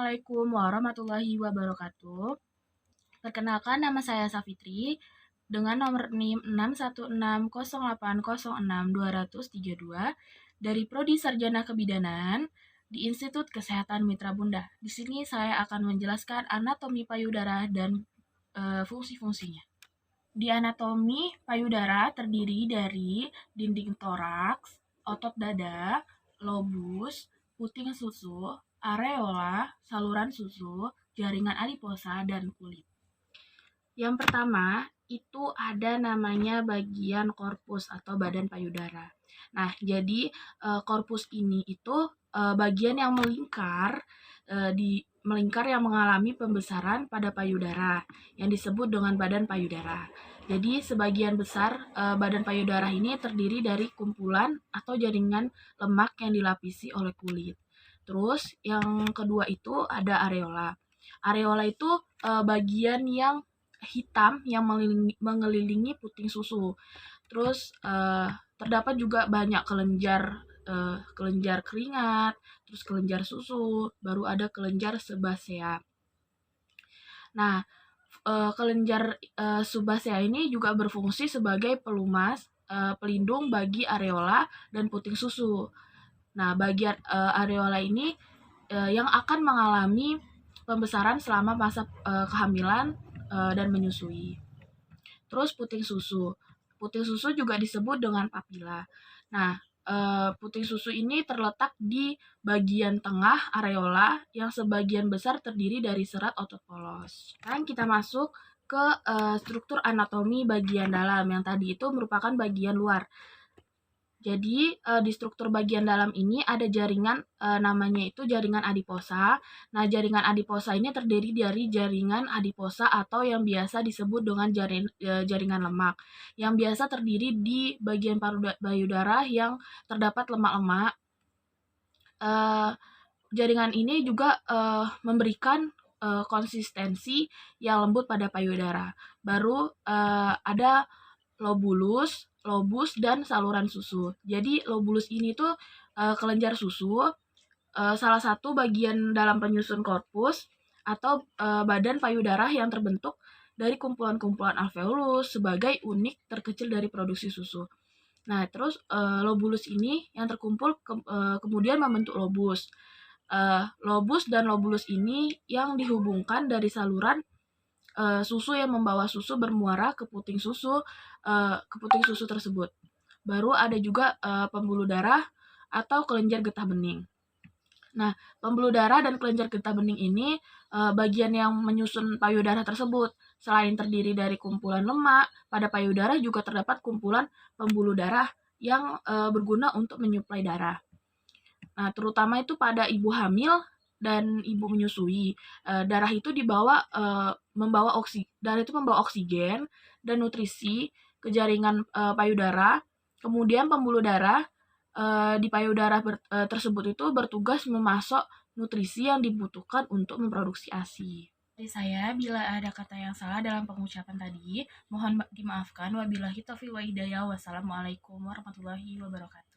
Assalamualaikum warahmatullahi wabarakatuh. Perkenalkan, nama saya Safitri dengan nomor NIM 61608062232 dari Prodi Sarjana Kebidanan di Institut Kesehatan Mitra Bunda. Di sini saya akan menjelaskan anatomi payudara dan fungsi-fungsinya. Di anatomi payudara terdiri dari dinding toraks, otot dada, lobus, puting susu, areola, saluran susu, jaringan adiposa, dan kulit. Yang pertama, itu ada namanya bagian korpus atau badan payudara. Nah, jadi korpus ini itu bagian yang melingkar yang mengalami pembesaran pada payudara yang disebut dengan badan payudara. Jadi sebagian besar badan payudara ini terdiri dari kumpulan atau jaringan lemak yang dilapisi oleh kulit. Terus yang kedua itu ada areola. Areola itu bagian yang hitam yang mengelilingi puting susu. Terus terdapat juga banyak kelenjar keringat, terus kelenjar susu, baru ada kelenjar sebasea. Nah, kelenjar subasea ini juga berfungsi sebagai pelumas, pelindung bagi areola dan puting susu. Nah, bagian areola ini yang akan mengalami pembesaran selama masa kehamilan dan menyusui. Terus puting susu. Puting susu juga disebut dengan papila. Nah, puting susu ini terletak di bagian tengah areola yang sebagian besar terdiri dari serat otot polos. Sekarang kita masuk ke struktur anatomi bagian dalam yang tadi itu merupakan bagian luar. Jadi di struktur bagian dalam ini ada jaringan namanya itu jaringan adiposa. Nah, jaringan adiposa ini terdiri dari jaringan adiposa atau yang biasa disebut dengan jaringan lemak. Yang biasa terdiri di bagian payudara yang terdapat lemak-lemak. Jaringan ini juga memberikan konsistensi yang lembut pada payudara. Baru ada lobus, dan saluran susu. Jadi lobulus ini tuh kelenjar susu, salah satu bagian dalam penyusun korpus atau badan payudara yang terbentuk dari kumpulan-kumpulan alveolus sebagai unit terkecil dari produksi susu. Nah, terus lobulus ini yang terkumpul kemudian membentuk lobus. Lobus dan lobulus ini yang dihubungkan dari saluran susu yang membawa susu bermuara ke puting susu tersebut. Baru ada juga pembuluh darah atau kelenjar getah bening. Nah, pembuluh darah dan kelenjar getah bening ini bagian yang menyusun payudara tersebut. Selain terdiri dari kumpulan lemak, pada payudara juga terdapat kumpulan pembuluh darah yang berguna untuk menyuplai darah. Nah, terutama itu pada ibu hamil dan ibu menyusui. Darah itu membawa oksigen dan nutrisi ke jaringan payudara. Kemudian pembuluh darah di payudara tersebut itu bertugas memasok nutrisi yang dibutuhkan untuk memproduksi ASI. Dari saya, bila ada kata yang salah dalam pengucapan tadi, mohon dimaafkan. Wabillahi taufiq wa hidayah. Wassalamualaikum warahmatullahi wabarakatuh.